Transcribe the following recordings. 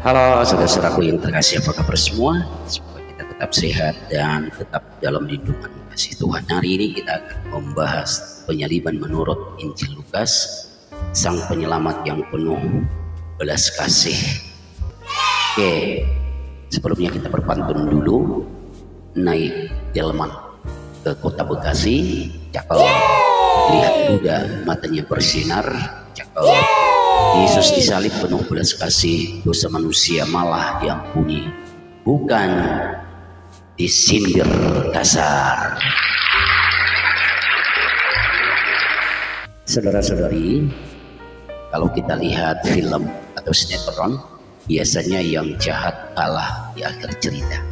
Halo saudara-saudaraku yang terkasih, apa kabar semua? Semoga kita tetap sehat dan tetap dalam lindungan kasih Tuhan. Hari ini kita akan membahas penyaliban menurut Injil Lukas, sang penyelamat yang penuh belas kasih. Oke, sebelumnya kita berpantun dulu. Naik delman ke kota Bekasi, cakal lihat kuda matanya bersinar, cakal Yesus disalib penuh belas kasih, dosa manusia malah diampuni, bukan disindir kasar. Saudara-saudari, kalau kita lihat film atau sinetron, biasanya yang jahat kalah di akhir cerita.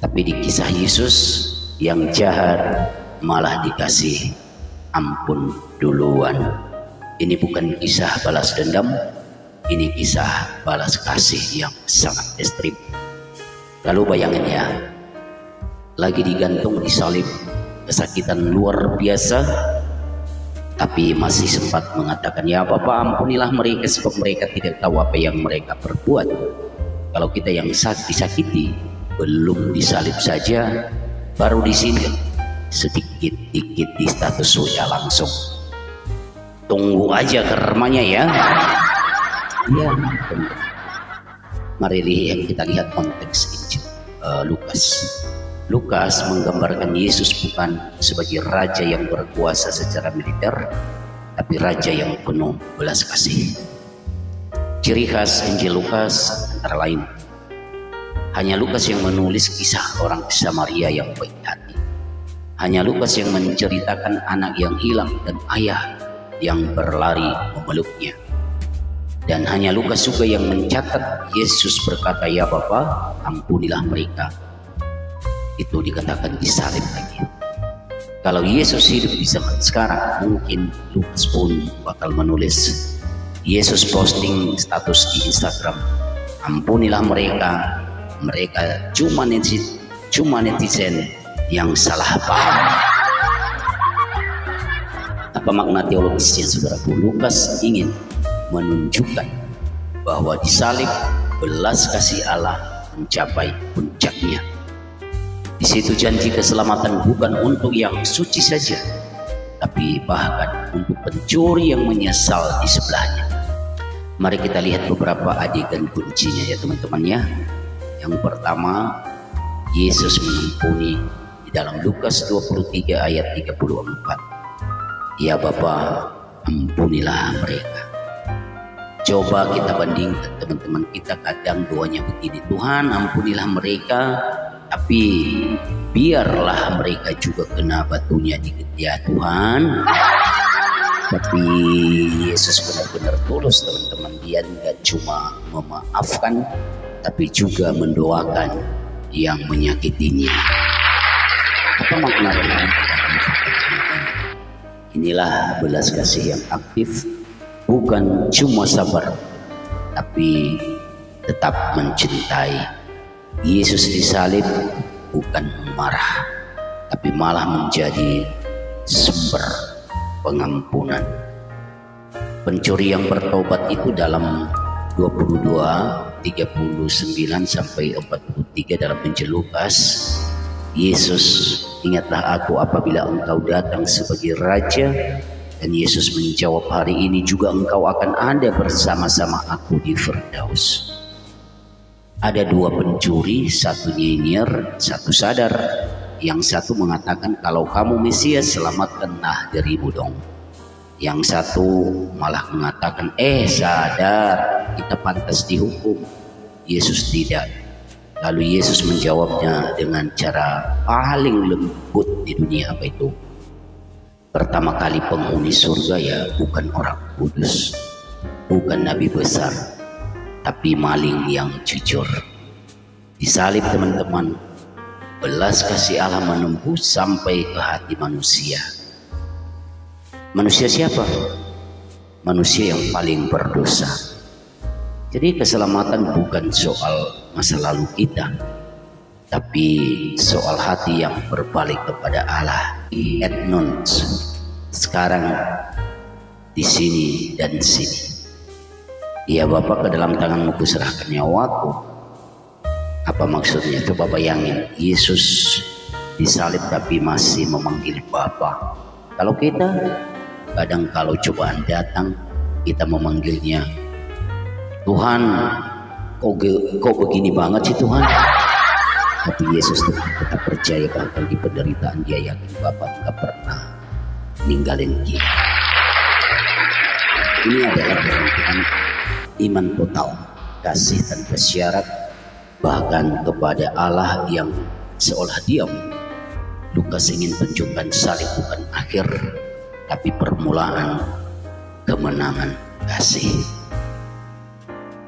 Tapi di kisah Yesus, yang jahat malah dikasih ampun duluan. Ini bukan kisah balas dendam, ini kisah balas kasih yang sangat ekstrim. Lalu bayangin ya, lagi digantung disalib, kesakitan luar biasa, tapi masih sempat mengatakan, ya Bapa, ampunilah mereka sebab mereka tidak tahu apa yang mereka perbuat. Kalau kita yang disakiti, belum disalib saja, baru disindir, sedikit-dikit di status WA langsung. Tunggu aja karmanya ya. Ya, mari kita lihat konteks Injil Lukas. Lukas menggambarkan Yesus bukan sebagai raja yang berkuasa secara militer, tapi raja yang penuh belas kasih. Ciri khas Injil Lukas antara lain, hanya Lukas yang menulis kisah orang Samaria yang baik hati. Hanya Lukas yang menceritakan anak yang hilang dan ayah yang berlari memeluknya. Dan hanya Lukas juga yang mencatat Yesus berkata, ya Bapa, ampunilah mereka. Itu dikatakan disalib lagi. Kalau Yesus hidup di zaman sekarang, mungkin Lukas pun bakal menulis, Yesus posting status di Instagram, ampunilah mereka, mereka cuma netizen yang salah paham. Apa makna teologisnya, saudaraku? Lukas ingin menunjukkan bahwa di salib belas kasih Allah mencapai puncaknya. Di situ janji keselamatan bukan untuk yang suci saja, tapi bahkan untuk pencuri yang menyesal di sebelahnya. Mari kita lihat beberapa adegan kuncinya ya teman-teman ya. Yang pertama, Yesus mengampuni di dalam Lukas 23 ayat 34. Ya Bapa, ampunilah mereka. Coba kita bandingkan teman-teman, kita kadang doanya begini, Tuhan ampunilah mereka, tapi biarlah mereka juga kena batunya dikit ya Tuhan. Tapi Yesus benar-benar tulus teman-teman, dia tidak cuma memaafkan, tapi juga mendoakan yang menyakitinya. Apa maknanya? Inilah belas kasih yang aktif, bukan cuma sabar, tapi tetap mencintai. Yesus disalib bukan marah, tapi malah menjadi sumber pengampunan. Pencuri yang bertobat itu dalam 22, 39 sampai 43 dalam Injil Lukas. Yesus, ingatlah aku apabila engkau datang sebagai raja. Dan Yesus menjawab, hari ini juga engkau akan ada bersama-sama aku di Firdaus. Ada dua pencuri, satu nyinyir, satu sadar. Yang satu mengatakan, kalau kamu Mesias, selamatkanlah dirimu dong. Yang satu malah mengatakan, sadar, kita pantas dihukum. Yesus tidak. Lalu Yesus menjawabnya dengan cara paling lembut di dunia, apa itu? Pertama kali penghuni surga ya bukan orang kudus, bukan nabi besar, tapi maling yang jujur. Disalib teman-teman, belas kasih Allah menembus sampai ke hati manusia. Manusia siapa? Manusia yang paling berdosa. Jadi keselamatan bukan soal masa lalu kita, tapi soal hati yang berbalik kepada Allah. Et nunc, sekarang, di sini dan sini. Ya Bapa, ke dalam tanganmu kuserahkan nyawaku. Apa maksudnya? Coba bayangin, Yesus disalib tapi masih memanggil Bapa. Kalau kita kadang kalau cobaan datang, kita memanggilnya Tuhan, kok begini banget sih Tuhan. Tapi Yesus tetap percaya bahkan di penderitaan dia yakin Bapa nggak pernah ninggalin kita. Ini adalah dengan iman total, kasih tanpa syarat, bahkan kepada Allah yang seolah diam. Lukas ingin tunjukkan salib bukan akhir, tapi permulaan kemenangan kasih.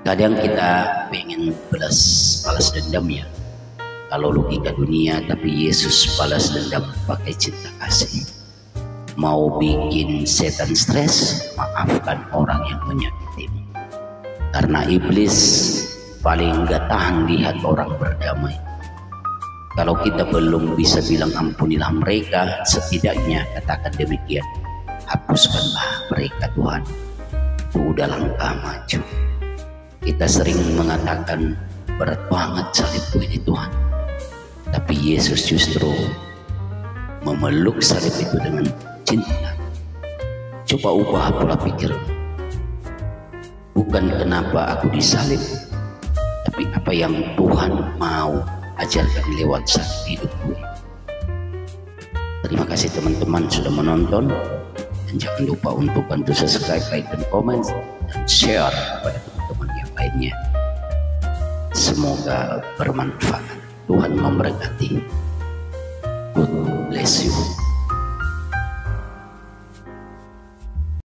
Kadang kita pengen balas dendam ya, kalau logika dunia, tapi Yesus balas dendam pakai cinta kasih. Mau bikin setan stres, maafkan orang yang menyakitimu. Karena iblis paling gak tahan lihat orang berdamai. Kalau kita belum bisa bilang ampunilah mereka, setidaknya katakan demikian, hapuskanlah mereka Tuhan. Itu udah langkah maju. Kita sering mengatakan berat banget salibku ini Tuhan, tapi Yesus justru memeluk salib itu dengan cinta. Coba ubah pola pikir. Bukan kenapa aku disalib, tapi apa yang Tuhan mau ajarkan lewat salib hidupku. Terima kasih teman-teman sudah menonton, dan jangan lupa untuk bantu subscribe, like, dan komen, dan share kepada teman-teman yang lainnya. Semoga bermanfaat. Tuhan memberkati. God bless you.